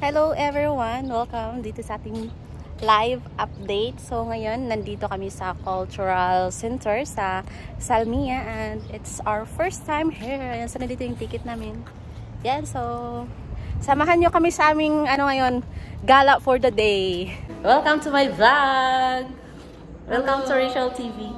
Hello everyone! Welcome dito sa ating live update. So ngayon, nandito kami sa Cultural Center sa Salmia and it's our first time here. Ayan, so nandito yung ticket namin. Yan, so samahan nyo kami sa aming ngayon, gala for the day. Welcome to my vlog! Welcome to Rachel TV.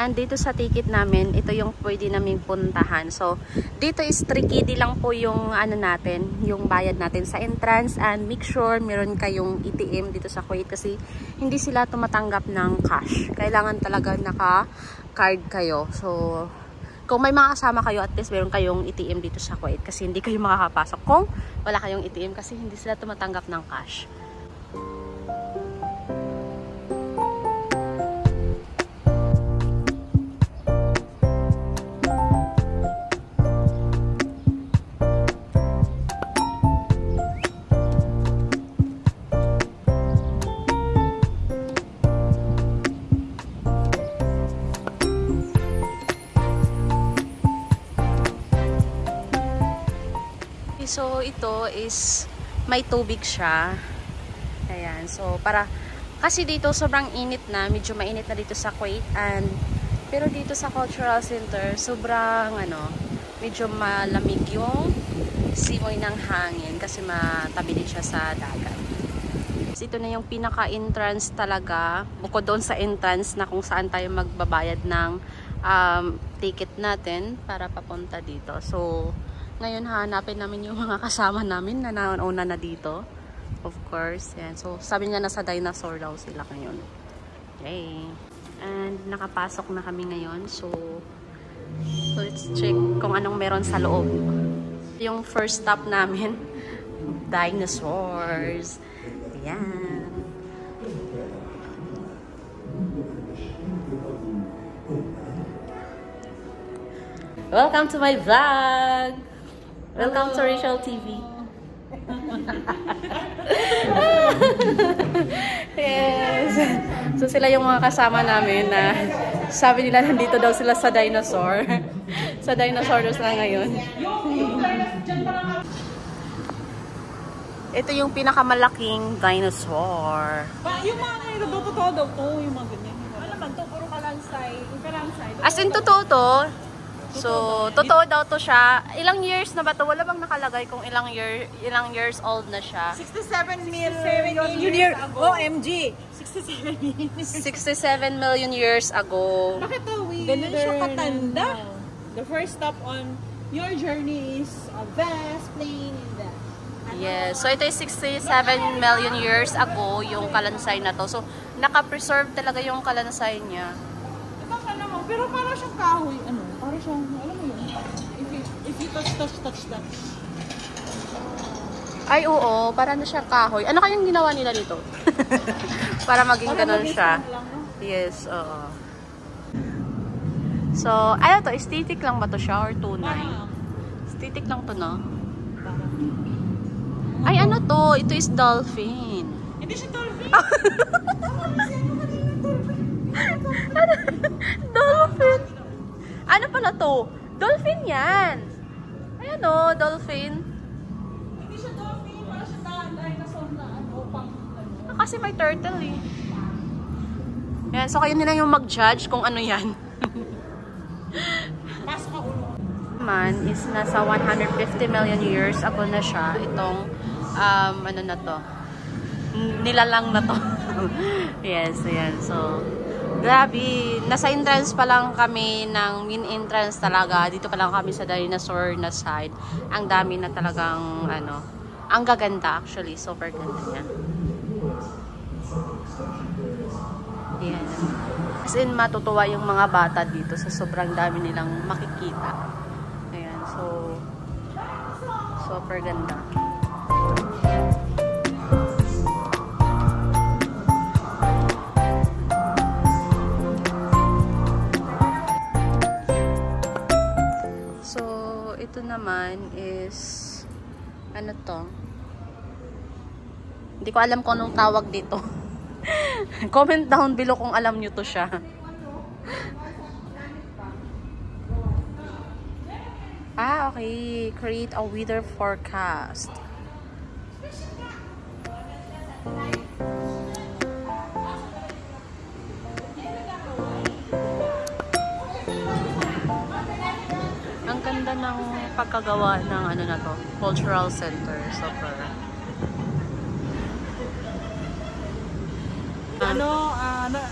And dito sa ticket namin, ito yung pwede naming puntahan. So, dito is 3KD lang po yung natin, yung bayad natin sa entrance, and make sure meron kayong ATM dito sa Kuwait kasi hindi sila tumatanggap ng cash. Kailangan talaga naka-card kayo. So, kung may mga kasama kayo, at least meron kayong ATM dito sa Kuwait kasi hindi kayo makakapasok kung wala kayong ATM kasi hindi sila tumatanggap ng cash. So, ito is may tubig siya. Ayan. So, kasi dito sobrang init na. Medyo mainit na dito sa Kuwait. Pero dito sa Cultural Center, sobrang medyo malamig yung simoy ng hangin. Kasi matabi din siya sa dagat. So, ito na yung pinaka-entrance talaga. Bukod doon sa entrance na kung saan tayo magbabayad ng ticket natin para papunta dito. So, ngayon hanapin namin yung mga kasama namin na nauna na dito. Of course. Yan. So, sabi niya nasa dinosaur daw sila ngayon. Okay. And nakapasok na kami ngayon. So let's check kung anong meron sa loob. Yung first stop namin, dinosaurs. Yan. Welcome to my vlog! Welcome to Rachel TV. Yes. So sila yung mga kasama namin na sabi nila nandito daw sila sa dinosaur. Sa dinosaurus na ngayon. Ito yung pinakamalaking dinosaur. Yung mga ngayon daw totoo daw to, yung mga ganyan. Ano man to, puro kalansay. As in totoo to. So, totoo daw to siya. Ilang years na ba to? Wala bang nakalagay kung ilang years old na siya? 67 million years ago. OMG! 67 million years ago. Bakit ganun siya katanda? The first stop on your journey is a vast plain in the... Yes. So, ito is 67 million years ago yung kalansay na to. So, naka-preserve talaga yung kalansay niya. Pero para siyang kahoy, para siyang, alam mo yun, if you touch. Ay, oo, para na siyang kahoy. Ano kayang ginawa nila dito? Para maging ganun siya. Yes, oo. So, ano to, aesthetic lang ba to siya or tunay? Aesthetic lang to, no? Ay, ano to? Ito is dolphin. Hindi siya dolphin? Dolphin. Ano pala to? Dolphin yan. Ayan o, dolphin. Hindi siya dolphin. Para siya dinosaur na Kasi may turtle eh. Yan, so kayo nila yung mag-judge kung ano yan. Pasok ka ulo. Man is nasa 150 million years ago na siya. Itong, ano na to. Nilalang na to. Yes, ayan. So, grabe, nasa entrance pa lang kami ng main entrance talaga. Dito pa lang kami sa dinosaur na side. Ang dami na talagang ang gaganda actually. Super ganda niya. Ayan. As in, matutuwa yung mga bata dito sa sobrang dami nilang makikita. Ayan, so super ganda. Ito naman is ano to? Hindi ko alam kung anong tawag dito. Comment down below kung alam nyo to siya. Ah, okay. Create a weather forecast. Ang ganda ng pagkagawa ng ano na to, cultural center. Super.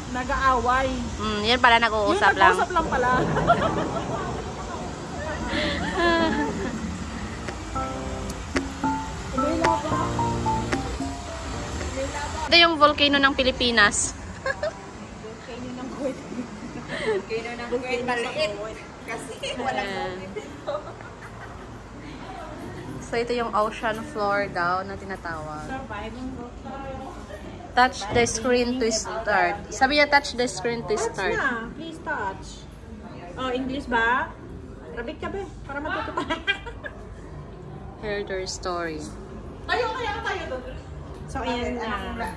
Nag-aaway. Yan pala, nag-uusap lang. Nag-uusap lang pala. Ito yung volcano ng Pilipinas. Volcano ng Kuwait. Volcano ng Kuwait maliit. Kasi walang So, ito yung ocean floor daw na tinatawag. Touch the screen to start. Sabi niya, touch the screen to start. Na, please touch. Oh, English ba? Arabic ka ba? Para matuto pa. Hear their story. Tayo doon. So, ayan na.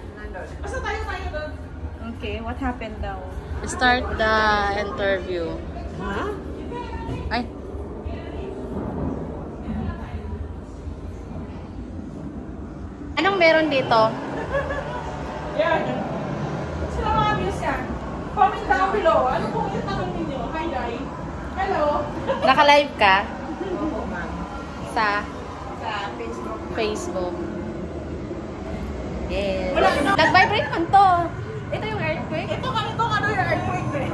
Basta tayo doon. Okay, what happened daw? Start the interview. Ha? Ay. Anong meron dito? Yan. Sila mga views yan. Comment down below. Ano pong yung tanong ninyo? Hi, Dai. Hello. Naka-live ka? Oo, ma'am. Sa Sa Facebook. Facebook. Yes. Wala na. Nag-vibrate man to. Ito yung earthquake. Ito ano yung earthquake eh.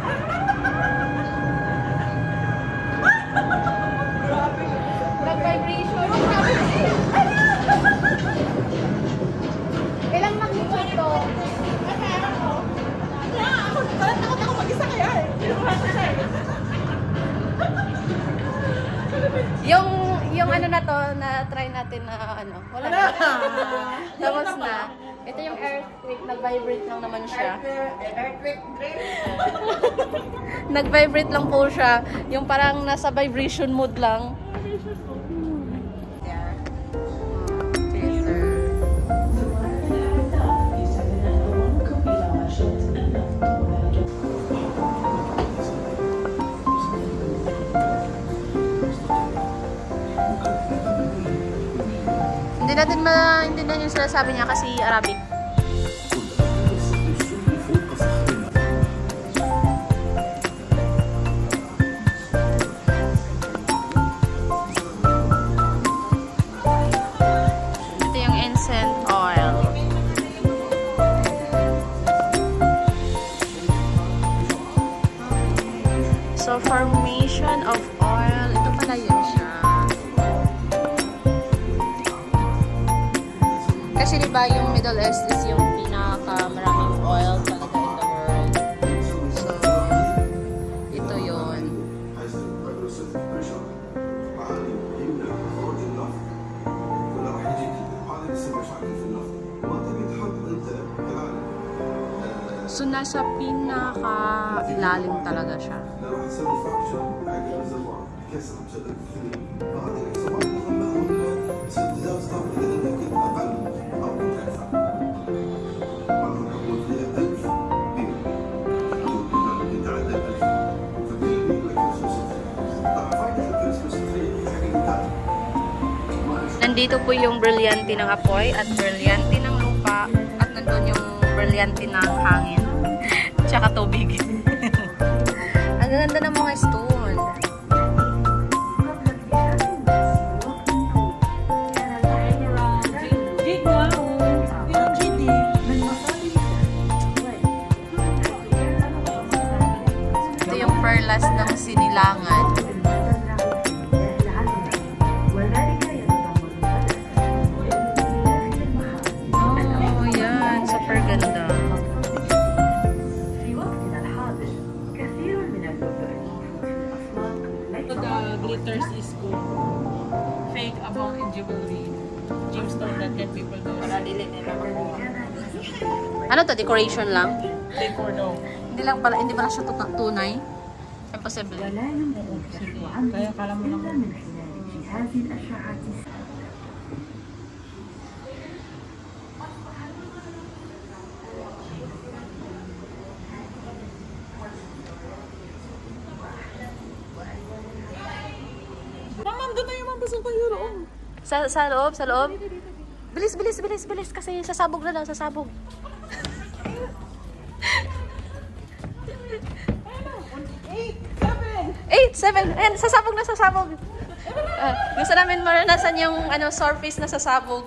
Grabe. Nag-vibration. Ilang magnitude to? Parang takot ako mag-isa kaya eh. Yung ano na to, na try natin na ano. Wala na. Tapos na. Ito yung earthquake. Nag-vibrate lang naman siya. Earthquake drill. Nag-vibrate lang po siya. Yung parang nasa vibration mode lang. Hindi natin maintindihan yung sinasabi niya kasi Arabic. Ito yung incense oil. So, formation of oil. Ito pala yun siya. Kasi diba yung Middle East is yung pinaka-maraming oil talaga in the world. So, ito yun. So, nasa pinaka-ilalim talaga siya. Nandito po yung brilyante ng apoy at brilyante ng lupa at nandun yung brilyante ng hangin tsaka tubig. Ang ganda ng mga stone. Ito yung perlas ng sinilangan. Glitters is good. Fake about in jewelry. Gemstone that can people do. Para dili nila makuha. Ano to? Decoration lang? Decor daw. Hindi pala siya tunay. Impossible. Kaya kala mo lang. Ma'am, doon na yung tayo roon. Sa loob, sa loob. Bilis, bilis, bilis, bilis. Kasi sasabog na daw, sasabog. 8, 7. Ayan, sasabog na, sasabog. Gusto namin maranasan yung surface na sasabog.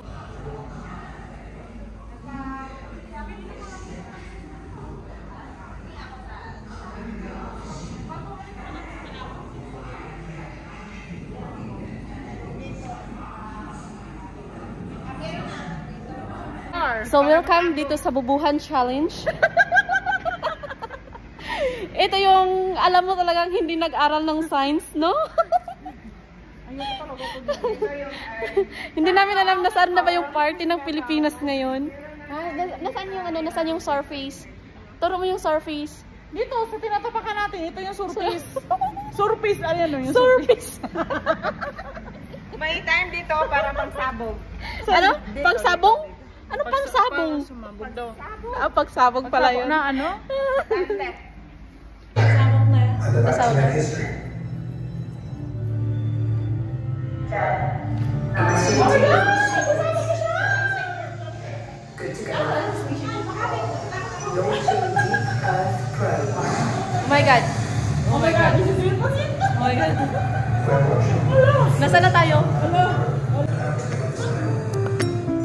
So, welcome dito sa Bubuhan Challenge. Ito yung, alam mo talagang hindi nag-aral ng science, no? Hindi namin alam nasaan na ba yung party ng Pilipinas ngayon. Nasaan yung surface? Turo mo yung surface. Dito, sa tinatapakan natin, ito yung surface. Surface, ayan o yung surface. May time dito para pagsabog. Ano? Pagsabong? Ano pagsabong? Pagsabog pala yun. Na ano? Pasabog na yan. Pasabog na. Good to go. Launching Deep Earth Probe. Oh my God. Oh my God. Oh my God. We're watching. Nasaan na tayo?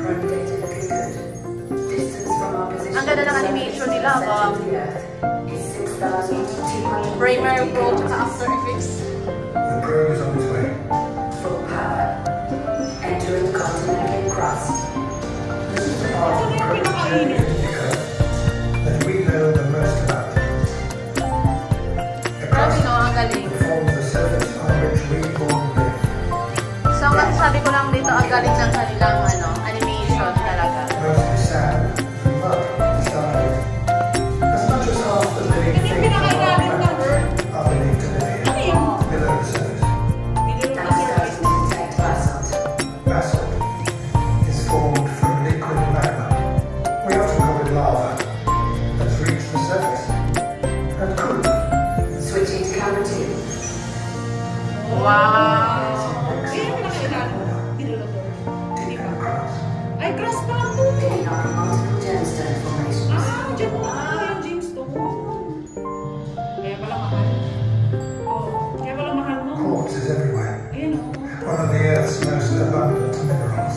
Probe data looking good. Distance from our position. Ang ganda ng animation nila, ba? Is 6,200. Premiere Pro at After Effects. The probe is on its way. Full power. Entering continental crust. This is the part of the probe's journey through the Earth that we know the most about. The Grabe crust no, ang galing. forms the surface on which we all live. So, masasabi ko lang dito, ang galing ng kanilang animation talaga. Mostly sand and mud to start with. As much as half the living things on our planet are believed to live here, below the surface. Now starting to detect basalt. Basalt is formed from liquid magma. We often call it lava that's reached the surface and cooled. Switching to camera 2. Wow! Deep in the crust. Ay, cross pa lang po. Picking up multiple gemstone formations. Dyan po yung Jamestown. Kaya pala mahal. Oh, kaya pala mahal mo. Quartz is everywhere. Ayan o. One of the Earth's most abundant minerals.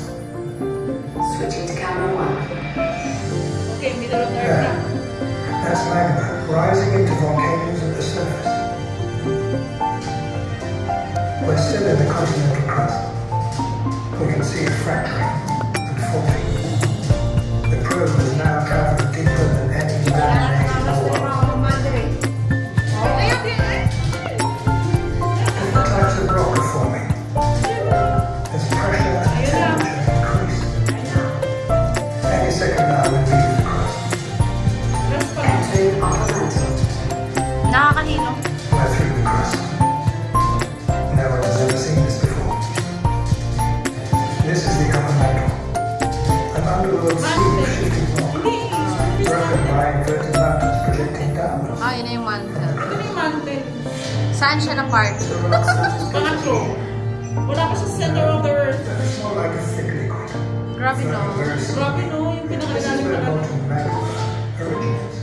Switching to camera 1. Okay, middle of the earth There. na. That's magma rising into volcanoes at the surface. We're still in the continental crust. We can see it fracturing and forming. The probe has now traveled deeper than any man-made law. Different types of rock are forming. As pressure and temperature increase. Any second now we'll leave the crust. Cross pa lang. Entering upper mantle. Nakakahilo. We're through the crust. No one has ever seen this before. This is the upper mantle. An underworld sea of shifting rock, broken by inverted mountains projecting downwards. Ah, yun na yung mantle. Ito na yung mountain. Saan siya na part? Pangatlo. Wala pa sa center of the earth. It's more like a thick liquid. Grabe no. Very small. Grabe no, yung This is pinakailalim where na molten magma originates.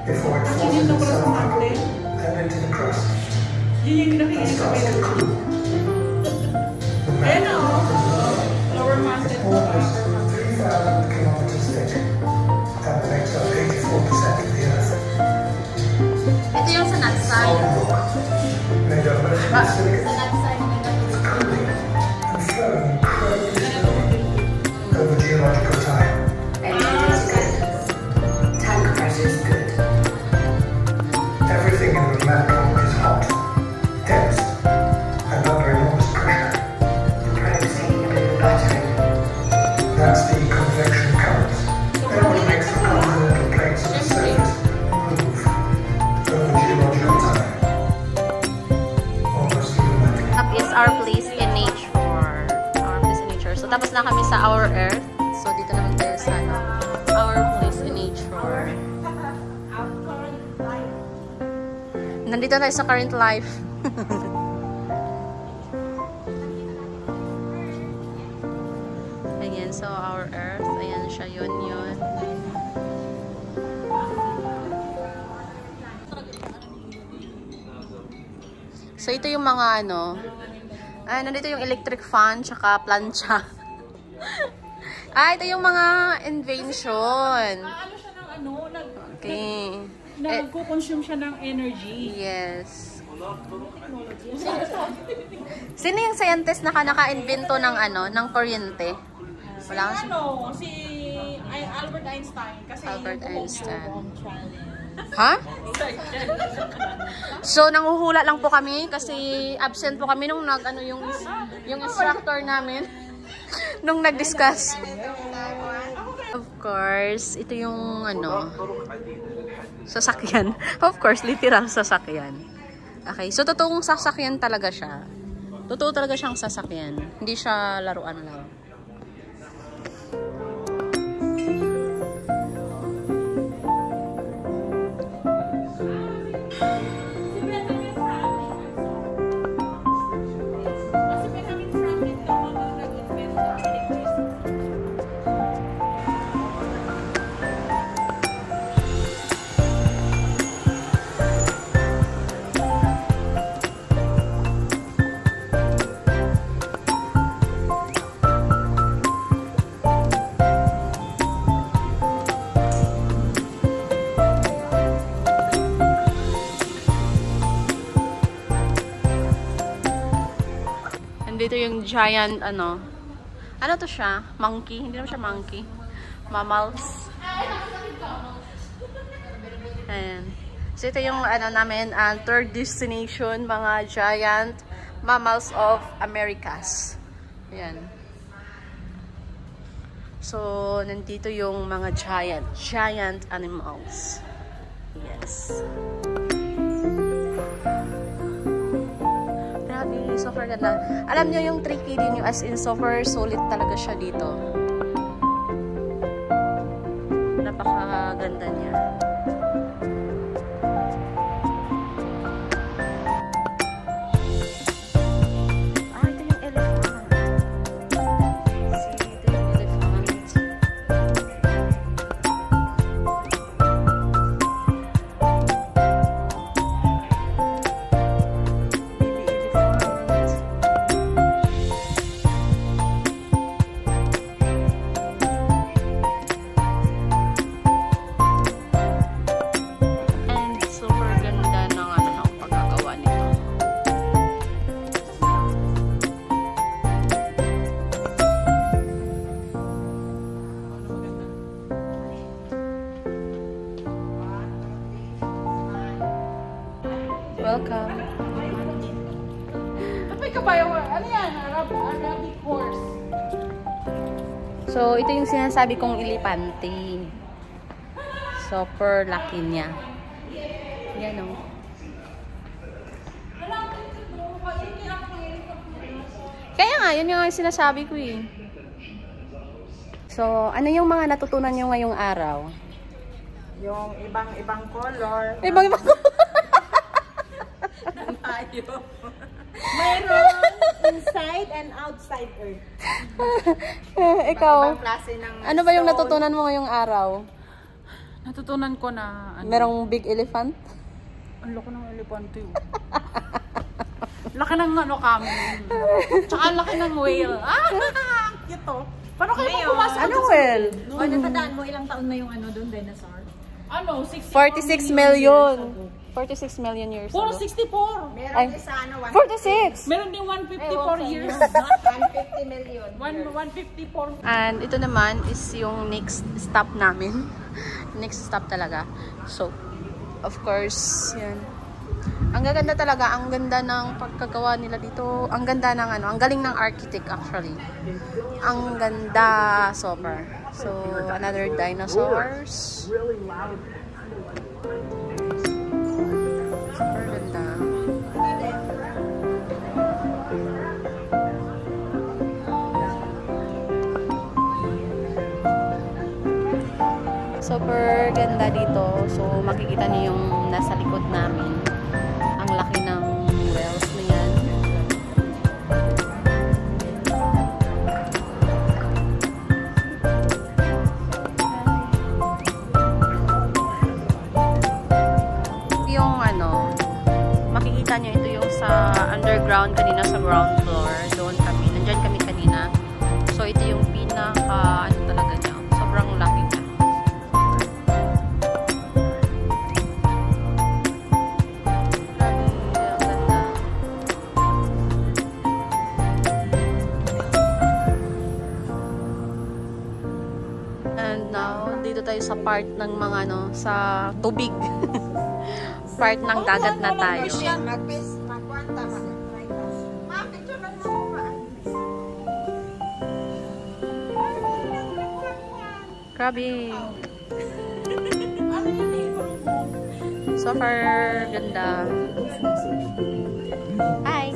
Before it Yun forces yung pala sa itself mountain. and into the crust. Yun yung It pinakailalim sa starts to meron. cool. The Ayan magma o. Lower mountain. almost 3,000 kilometers thick and makes up 84% of the Earth. Ito yung sa nut side. Solid rock made of molten silicate. Sa nut side. It's cooling and flowing incredibly slowly over geological time. Entering is good. Tank pressure is good. Everything in the mantle is hot, dense, and under enormous pressure. The probe's taking a bit of a battering. That's the convection currents. They're what makes the continental plates of the surface move over geological time. Almost unimaginable. Up is our place in nature. Our place in nature. So, tapos na kami sa Our Earth. So, dito naman tayo sa Our Place in Nature. Nandito tayo sa Current Life. Ayan, so our Earth. Ayan siya, yun. So, ito yung mga ano. Nandito yung electric fan, tsaka plancha. Ito yung mga invention. Ano siya ng ano? Okay. Nagko-consume siya ng energy. Yes. Sino yung scientist na naka-invento ng ano, ng kuryente? Wala kasi. Si Albert Einstein. Kasi Albert Einstein. Ha? So, nanguhula lang po kami kasi absent po kami nung nag-ano yung instructor namin nung nag-discuss. Of course, ito yung ano, sasakyan. Of course, literal sasakyan. Okay, so totoong sasakyan talaga siya. Totoo talaga siyang sasakyan. Hindi siya laruan lang. Dito yung giant, ano to siya? Monkey? Hindi naman siya monkey. Mammals. Ayan. So, ito yung, ano namin, third destination, mga giant mammals of Americas. Ayan. So, nandito yung mga giant animals. Yes. Super ganda. Alam nyo yung tricky din yung as in super solid talaga siya dito. Napakaganda niya. Ito yung elephant. See, ito yung elephant. Welcome. Tapos ka ba yung, ano yan? Arabic horse. So, ito yung sinasabi kong elepante. Super laki niya. Yan o. Kaya nga, yun yung sinasabi ko eh. So, ano yung mga natutunan nyo ngayong araw? Yung ibang color. Ibang Tayo. Mayroon inside and outside Earth. Ikaw, Ibang klase ng ano ba yung stone. natutunan mo ngayong araw? Natutunan ko na ano, Merong big elephant? ang laki ng elepante. Laki ng ano kami. Tsaka laki ng whale. Cute oh. Paano kayo pumasok? Ano well? O, natandaan mo ilang taon na yung ano doon, dinosaur? Ano? 64 46 million. 46 million years Puro ago. 64. Meron Ay, din sa ano, 46! Meron din 154 years. 150 million. 154. And ito naman is yung next stop namin. Next stop talaga. So, of course, yan. Ang gaganda talaga, ang ganda ng pagkagawa nila dito. Ang ganda ng ano, ang galing ng architect actually. Ang ganda, super. So, another dinosaurs. Super ganda. Super ganda dito. So, makikita niyo yung nasa likod namin. Ang laki ng whales na yan. ground floor. Doon kami. Nandyan kami kanina. So, ito yung pinaka, ano talaga niya. Sobrang laki niya. And now, dito tayo sa part ng mga ano, sa tubig. Part ng dagat na tayo. Grabe. Super ganda. Hi.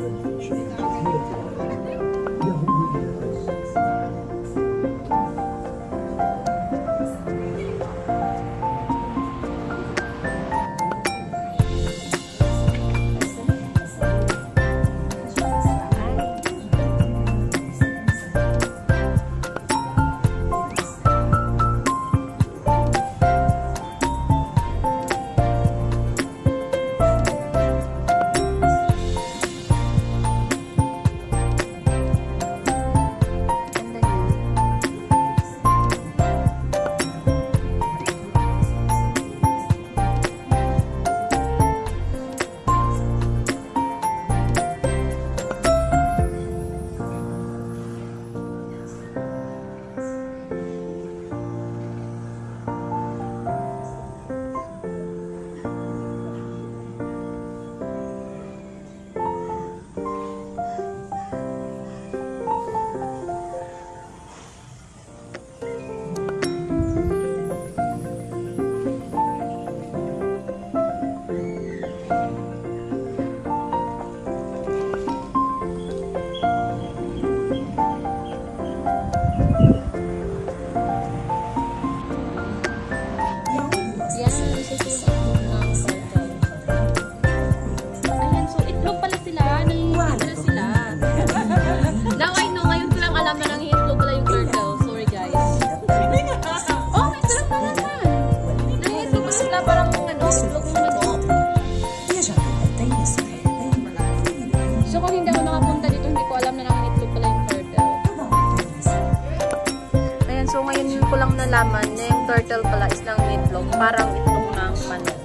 Nalaman na yung turtle pala is lang itlog, parang itlog ng manok.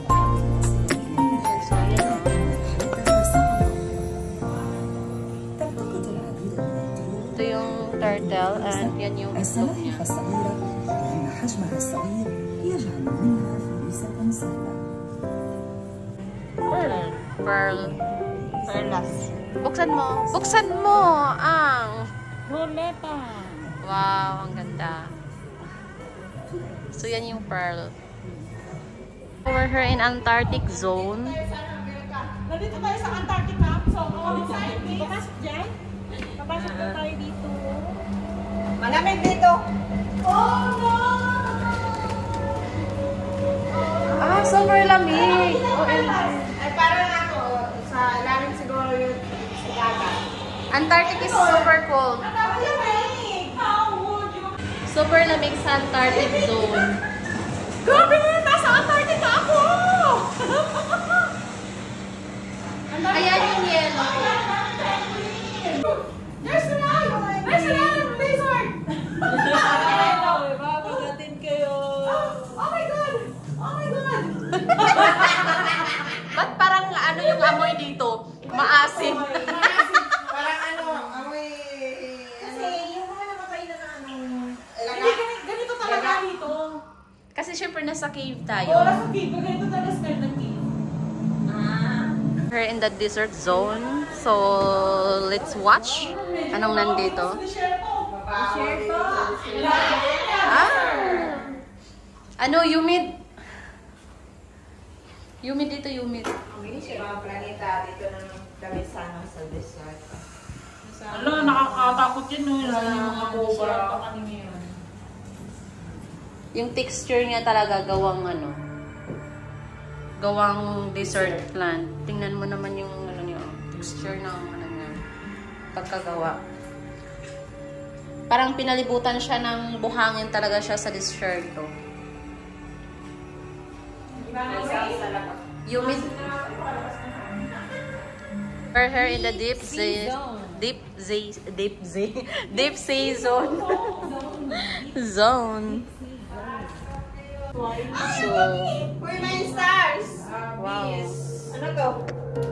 Yan, so yan o. Ito yung turtle and yan yung itlog niya. Pearl. Perlas. Buksan mo. Buksan mo ang Ruleta. wow, ang ganda. So, yan yung pearl. Over here in Antarctic zone. Nandito tayo sa Antarctica. So, papasok dyan. Papasok na tayo dito. Malamig dito. Oh, no! Ah, super lamig. Ay, parang ako. Sa lalim siguro yung dagat. Antarctic is super cold. Malamig! How would you? Super lamig sa Antarctic zone. Grabe! Nasa Antarctica ako! Ayan yung yellow. There's a lion! There's a lion! Lizard! Babagatin kayo! Oh my God! Oh my God! Ba't parang ano yung amoy dito? Maasim. Parang ano, amoy... Kasi yung mga namatay na Hindi, ganito talaga dito. Kasi syempre nasa cave Oo, tayo. nasa cave. Ganito talaga smell ng cave. We're in the desert zone. So, let's watch. Anong nandito? Ah! Ano, humid? Humid dito, humid. Ang siya mga planeta dito ng kami sana sa desert. Ala, nakakatakot yan. No? Yung mga cobra. Yung texture niya talaga gawang ano, gawang desert plant. Tingnan mo naman yung ano niya, texture ng ano niya, pagkagawa. Parang pinalibutan siya ng buhangin talaga siya sa desert to. Humid. We're here in the Deep sea zone. Zone. So, Uy, may stars! wow. Ano to?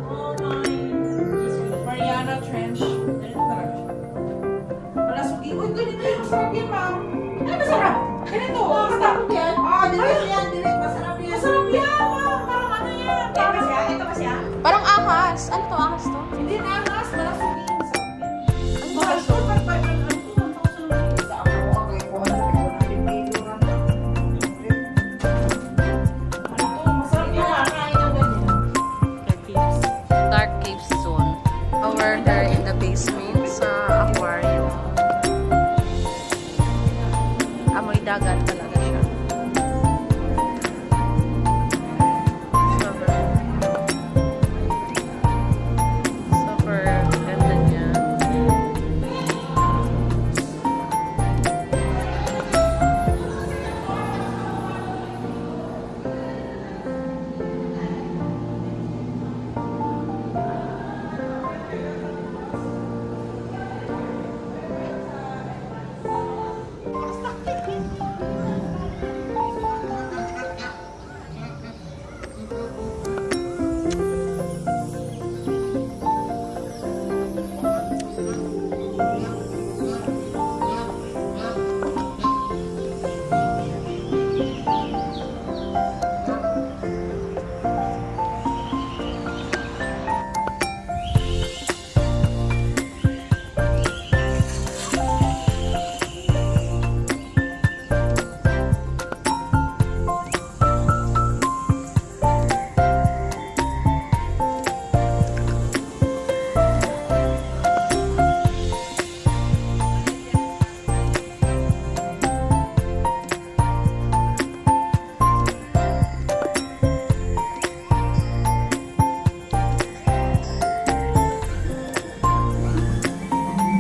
Oh my. Mariana Trench. Ganito talaga siya. Wala sugi. Uy, ganito yung masarap yan, ma'am. Ay, masarap. Ganito. Masarap yan. Direct yan, direct. Masarap yan. Masarap yan, ma'am. Parang ano yan. Ito ba siya? Ito ba siya? Parang ahas. Ano to, ahas to? Hindi na ahas. Parang sugi. Masarap yan. Ano ba Mahal siya? ko. Pag-500 ko, 1,000 Sa ako, okay. 400 lang. Masarap yan. Nakakain ng ganyan. Dark Caves Zone. Over there in the basement sa aquarium. Amoy dagat talaga siya. Super ganda niya.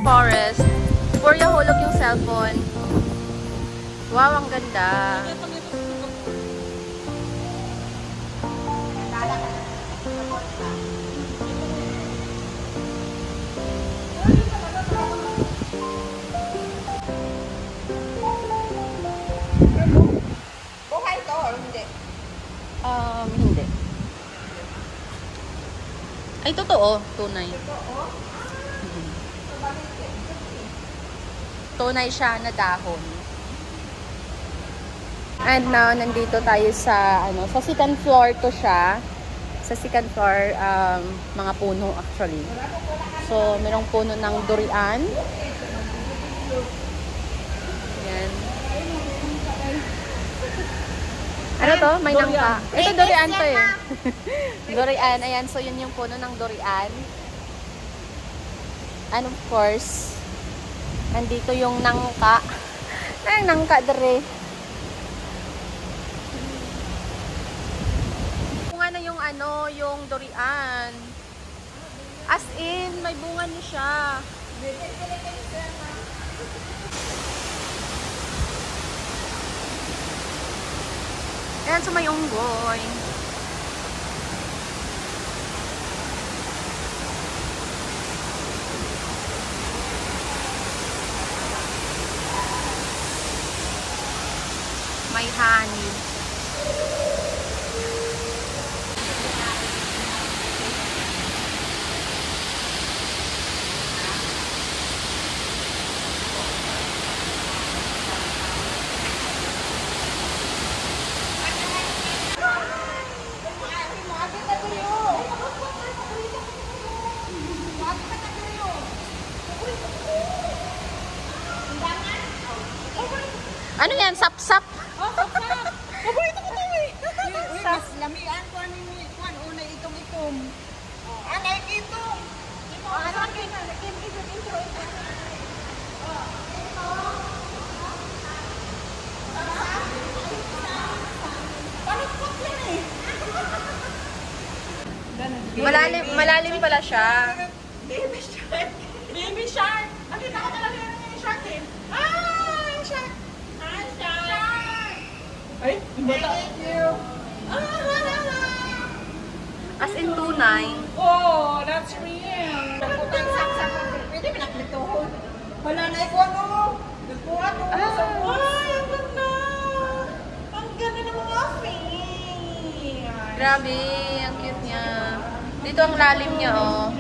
Forest. Kuya, hulog yung cellphone. Wow, ang ganda. Buhay to or hindi? Hindi. Ay, totoo. Tunay. Tunay siya na dahon. And now, nandito tayo sa, sa second floor to siya. Sa second floor, mga puno actually. So, merong puno ng durian. Yan. Ano to? May nangka. Ito, durian to eh. Durian. Ayan, so yun yung puno ng durian. And of course, nandito yung nangka. Ay, nangka dere. Bunga na yung yung durian. As in, may bunga niya siya. Ayan, so may unggoy. May honey. Ano yan? Sap-sap? Paborito ko to eh. Mas lamian ko ni Kwan. Unay itong-itong. Anay itong. Ano ang intro? Palipot yan eh. Malalim pala siya. Baby shark. Baby shark. Nakita ko talaga yung shark eh. Ah, yung shark. Hi, shark. Ay, yung bata. Thank you. As in tunay. Oh, that's real. Putang saksak. Pwede Wala na ikaw ano. Nagkuha to. Ay, ang ganda. Ang ganda ng mga fish. Grabe, ang cute niya. Dito ang lalim niya, oh.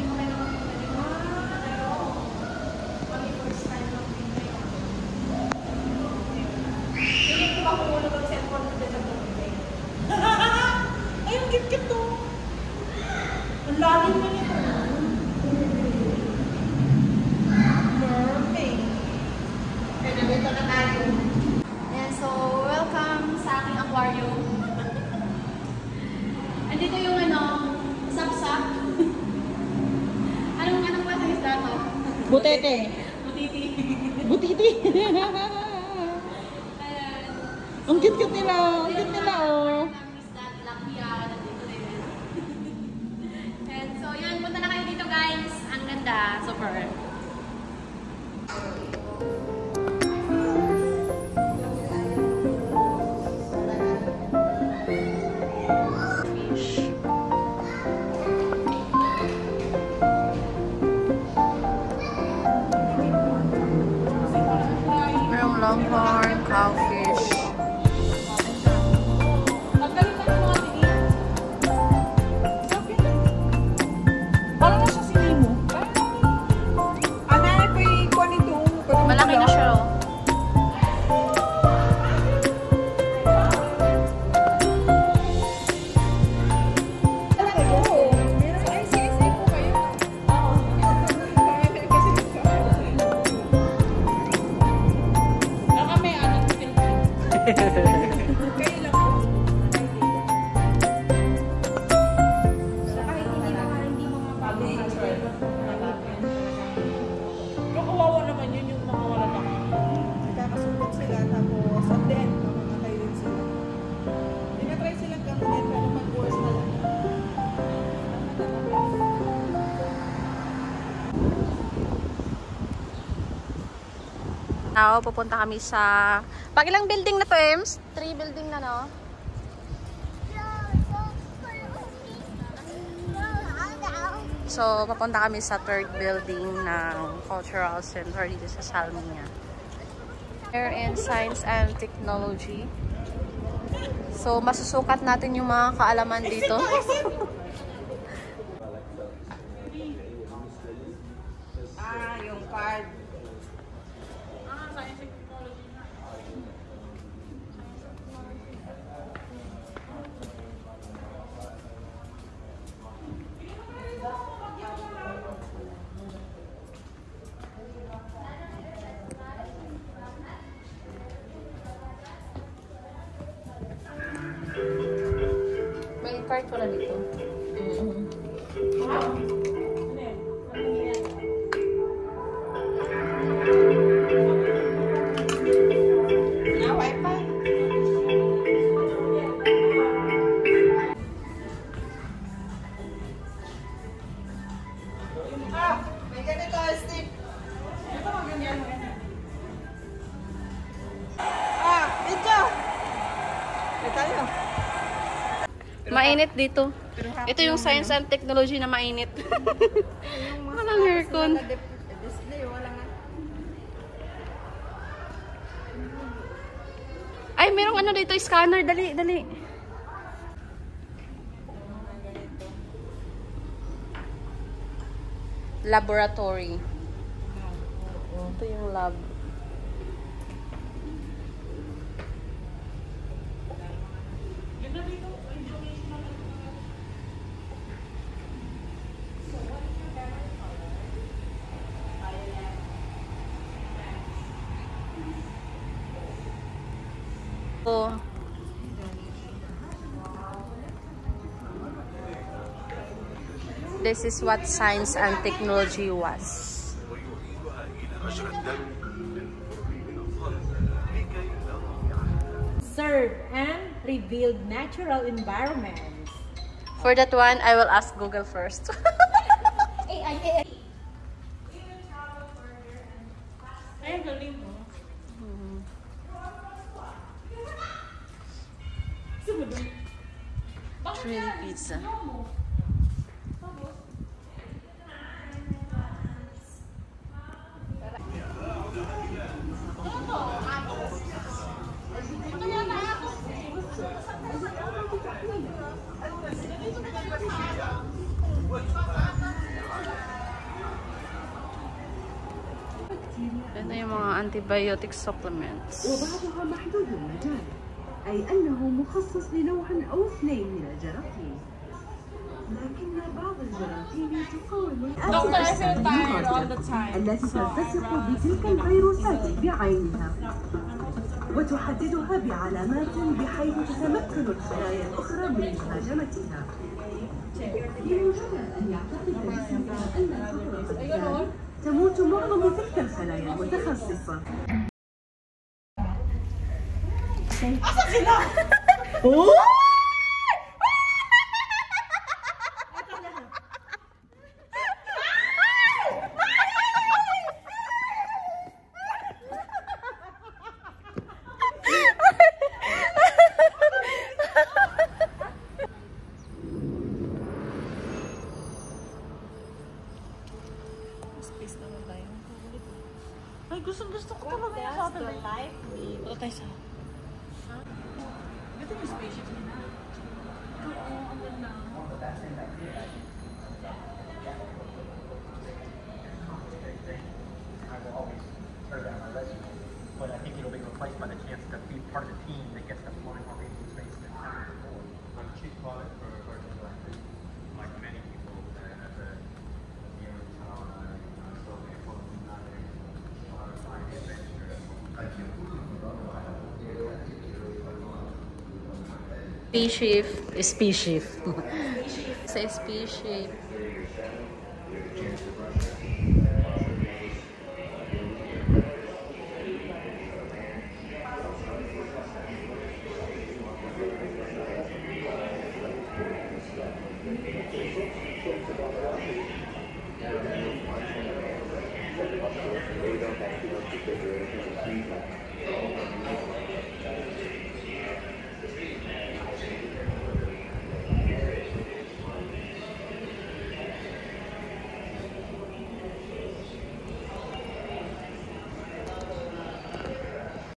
Ay, ang cute to. Ang lalim na nito. Mermaid. Kaya nandito na tayo. Ayan, so welcome sa aking aquarium. Andito yung ano, sapsap. Anong klaseng isda to? Butete. Butiti. Butiti. Ayan. Ang cute nila. Ang cute nila, oh. Ang isda, tilapia, nandito din. And so yun, punta na kayo dito guys. Ang ganda, super. Fish. Merong longhorn, cowfish. Parang na siya sinimo. Anay ko yung kuha nito. Malaki na siya, oh. Baka may anong kayo lang po. Pero kawawa naman yun yung mga malalaki. Nagkakasumbok sila tapos at the end, mamamatay din sila. Tinatry silang gamunin pero mag-worse na lang. Now, pupunta kami sa... Pag ilang building na to, Ems? 3 building na, no? So, papunta kami sa 3rd building ng Cultural Center dito sa Salmiya. Air and Science and Technology. So, masusukat natin yung mga kaalaman dito. Yung card. May card pala dito. May ganito, Steve. Video! May tayo. Mainit dito. Ito yung Science and Technology na mainit. Walang aircon. Display, wala nga. Ay, merong ano dito, scanner. Dali, dali. Laboratory. Ito yung lab. So, this is what science and technology was. Serve and revealed natural environments. For that one, I will ask Google first. Ay, galing mo. Trinity Pizza. Ito yung mga antibiotic supplements. وبعضها محدود المجال أي أنه مخصص لنوع أو اثنين من الجراثيم لكن بعض الجراثيم تقاوم الأسباب التي تلتصق بتلك الفيروسات بعينها وتحددها بعلامات بحيث تتمكن الخلايا الأخرى من مهاجمتها. بمجرد أن يعتقد الجسم أن الفطرة قد زالت تموت معظم تلك الخلايا المتخصصة. Ay, gusto ko talaga yung satellite. Wala tayo sa... Ito yung spaceship nila. Oo, ang ganda. I will always serve that on my resume, but I think it'll be replaced by the chance to be part of the team that gets to fly more people in space than ever before. I'm chief pilot for Virgin Galactic. Like many people at the Near Tower, so therefore I'm not a lot of flying adventure. Spaceship. Sa spaceship.